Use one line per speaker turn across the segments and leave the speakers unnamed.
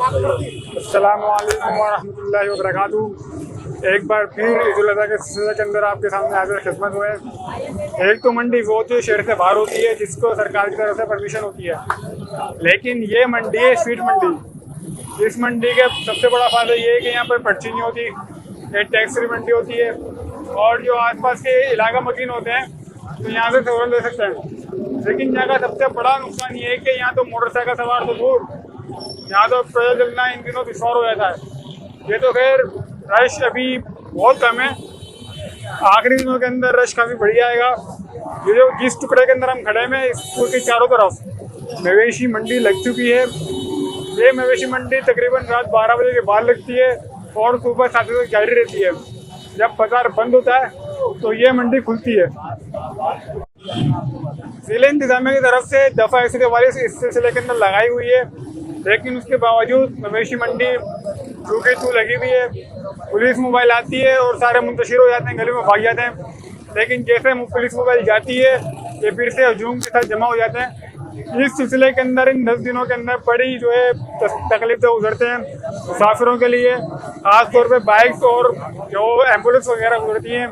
अस्सलामुअलैकुम वरहमतुल्लाहि वबरकातुहू। एक बार फिर ईद-उल अज़हा के सिलसिले के अंदर आपके सामने हाज़िर खिदमत हुए। एक तो मंडी वो होती है शहर से बाहर होती है जिसको सरकार की तरफ से परमिशन होती है, लेकिन ये मंडी है स्ट्रीट मंडी। इस मंडी का सबसे बड़ा फ़ायदा ये है कि यहाँ पर पर्ची नहीं होती, ये टैक्स फ्री मंडी होती है और जो आसपास के इलाका मकीन होते हैं तो यहाँ से सवाल ले सकते हैं। लेकिन यहाँ का सबसे बड़ा नुकसान ये है कि यहाँ तो मोटरसाइकिल सवार तो दूर, यहाँ तो पैदल चलना इन दिनों दुश्वार हो जाता है। ये तो खैर रश अभी बहुत कम है, आखिरी दिनों के अंदर रश काफ़ी बढ़ जाएगा। ये जो जिस टुकड़े के अंदर हम खड़े हैं इसको के चारों तरफ मवेशी मंडी लग चुकी है। ये मवेशी मंडी तकरीबन रात 12 बजे के बाद लगती है और सुबह 7 बजे तक जारी रहती है। जब बाजार बंद होता है तो ये मंडी खुलती है। जिला इंतजामिया की तरफ से दफ़ा 144 इस सिलसिले के अंदर लगाई हुई है, लेकिन उसके बावजूद मवेशी मंडी चूँकि लगी हुई है, पुलिस मोबाइल आती है और सारे मुंतशिर हो जाते हैं, गली में भाग जाते हैं। लेकिन जैसे पुलिस मोबाइल जाती है ये फिर से हजूम के साथ जमा हो जाते हैं। इस सिलसिले के अंदर इन 10 दिनों के अंदर बड़ी जो है तकलीफ से गुजरते हैं मुसाफिरों के लिए, ख़ास तौर पे बाइक्स और जो एम्बुलेंस वगैरह गुजरती हैं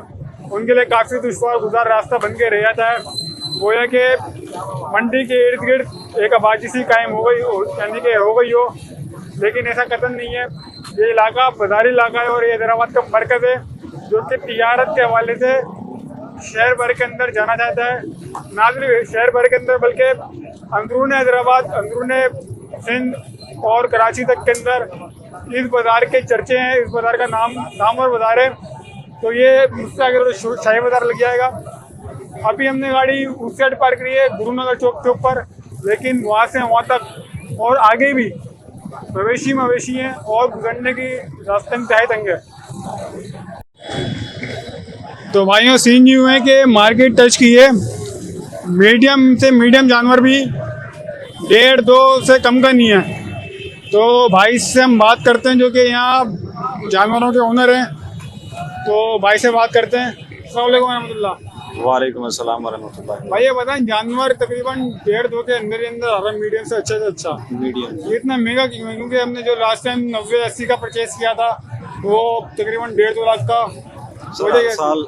उनके लिए काफ़ी दुश्वार गुजार रास्ता बन के रह जाता है। वो है कि मंडी के इर्द गिर्द एक आबादी सी कायम हो गई यानी कि हो गई हो, लेकिन ऐसा कतन नहीं है। ये इलाका बाजारी इलाका है और ये हैदराबाद का मरकज़ है जो कि तिजारत के हवाले से शहर भर के अंदर जाना जाता है। ना सिर्फ शहर भर के अंदर बल्कि अंदरून हैदराबाद, अंदरून सिंध और कराची तक के अंदर इस बाज़ार के चर्चे हैं। इस बाज़ार का नामवर बाज़ार है, तो ये मुझसे अगर शाही बाज़ार लग जाएगा। अभी हमने गाड़ी उस साइड पार्क करी है गुरुनगर चौक के ऊपर, लेकिन वहाँ से वहाँ तक और आगे भी मवेशी हैं और गुजरने की रास्ते इंतहाई तंग है। तो भाइयों सीन यूँ है कि मार्केट टच की है, मीडियम से मीडियम जानवर भी 1.5-2 से कम का नहीं है। तो भाई से हम बात करते हैं जो कि यहाँ जानवरों के ओनर हैं, तो भाई से बात करते हैं। अस्सलाम वालेकुम रहमतुल्लाह।
वालेकुम अस्सलाम वरहमतुल्लाह।
भाई ये बताएं जानवर तकरीबन 1.5-2 के अंदर ही अंदर आ रहा है, मीडियम से अच्छा
मीडियम
ये इतना महंगा क्यों है? क्योंकि हमने जो लास्ट टाइम 90-80 का परचेज किया था वो तकरीबन 1.5-2 लाख का।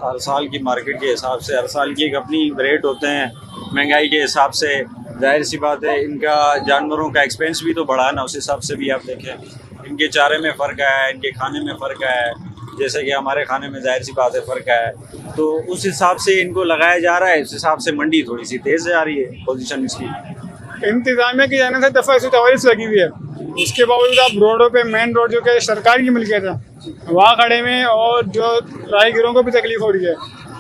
हर साल की मार्केट के हिसाब से हर साल की एक अपनी रेट होते हैं, महंगाई के हिसाब से जाहिर सी बात है इनका जानवरों का एक्सपेंस भी तो बढ़ा है ना। उस हिसाब से भी आप देखें इनके चारे में फ़र्क है, इनके खाने में फ़र्क है, जैसे कि हमारे खाने में जाहिर सी बात है फ़र्क है, तो उस हिसाब से इनको लगाया जा रहा है। उस हिसाब से मंडी थोड़ी सी तेज़ जा रही है पोजीशन इसकी।
इंतजामिया की जाने से दफ़ा 144 लगी हुई है, उसके बावजूद आप रोडों पे मेन रोड जो कि सरकार की मिल्कियत है वहाँ खड़े में और जो राहगीरों को भी तकलीफ हो रही है।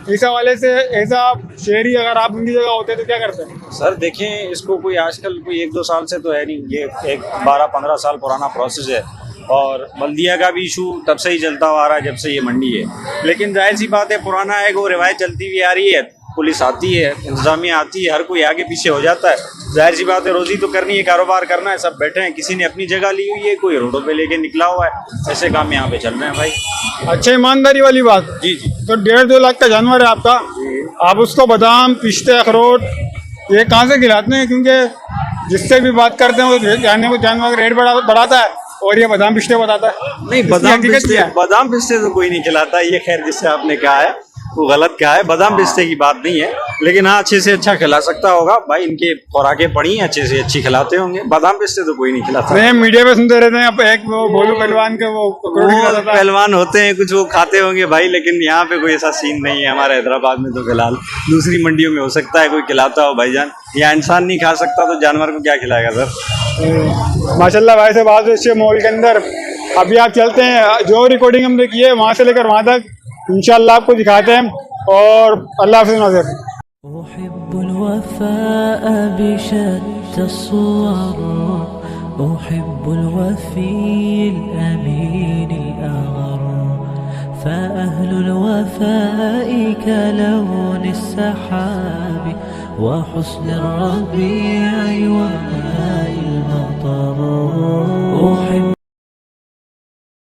इस हवाले से ऐसा शहरी अगर आप उनकी जगह होते तो क्या करते हैं?
सर देखें इसको कोई आजकल कोई 1-2 साल से तो है नहीं, ये एक 12-15 साल पुराना प्रोसेस है और बल्दिया का भी इशू तब से ही चलता हुआ आ रहा है जब से ये मंडी है। लेकिन जाहिर सी बात है पुराना है वो रिवायत चलती हुई आ रही है, पुलिस आती है, इंतजामिया आती है, हर कोई आगे पीछे हो जाता है। जाहिर सी बात है रोज़ी तो करनी है, कारोबार करना है, सब बैठे हैं, किसी ने अपनी जगह ली हुई है, कोई रोडों पे लेके निकला हुआ है, ऐसे काम यहाँ पे चल रहे हैं भाई।
अच्छा ईमानदारी वाली बात।
जी
तो 1.5-2 लाख का जानवर है आपका, आप उसको बादाम पिस्ते अखरोट ये कहाँ से खिलाते हैं? क्योंकि जिससे भी बात करते हैं वो जानवर का रेट बढ़ाता है और ये बादाम पिस्ते बताता है।
नहीं बादाम पिस्ते तो कोई नहीं खिलाता, ये खैर जिससे आपने कहा है वो गलत कहा है, बादाम पिस्ते की बात नहीं है, लेकिन हाँ अच्छे से अच्छा खिला सकता होगा भाई। इनके खुराकें पड़ी हैं, अच्छे से अच्छी खिलाते होंगे, बादाम पिस्ते तो कोई नहीं खिलाता।
नहीं मीडिया पे सुनते रहते हैं एक वो भोलू पहलवान के वो
पहलवान होते हैं कुछ वो खाते होंगे भाई, लेकिन यहाँ पे कोई ऐसा सीन नहीं है हमारे हैदराबाद में। तो फिलहाल दूसरी मंडियों में हो सकता है कोई खिलाता हो भाईजान, या इंसान नहीं खा सकता तो जानवर को क्या खिलाएगा सर।
माशाल्लाह भाई से बात अच्छे मॉल के अंदर। अभी आप चलते हैं, जो रिकॉर्डिंग हमने की है वहाँ से लेकर वहाँ तक इंशाअल्लाह आपको दिखाते हैं और अल्लाह हाफ़िज़ नाज़िर।
उहिब्बुल वफ़ाअ बिशत्ता अस्सुवर, उहिब्बुल वफ़ील अमीनिल अग़र, फ़अहलुल वफ़ा'i कलौनिस सहाबि व हुस्निर रबी'i व माइल मतर।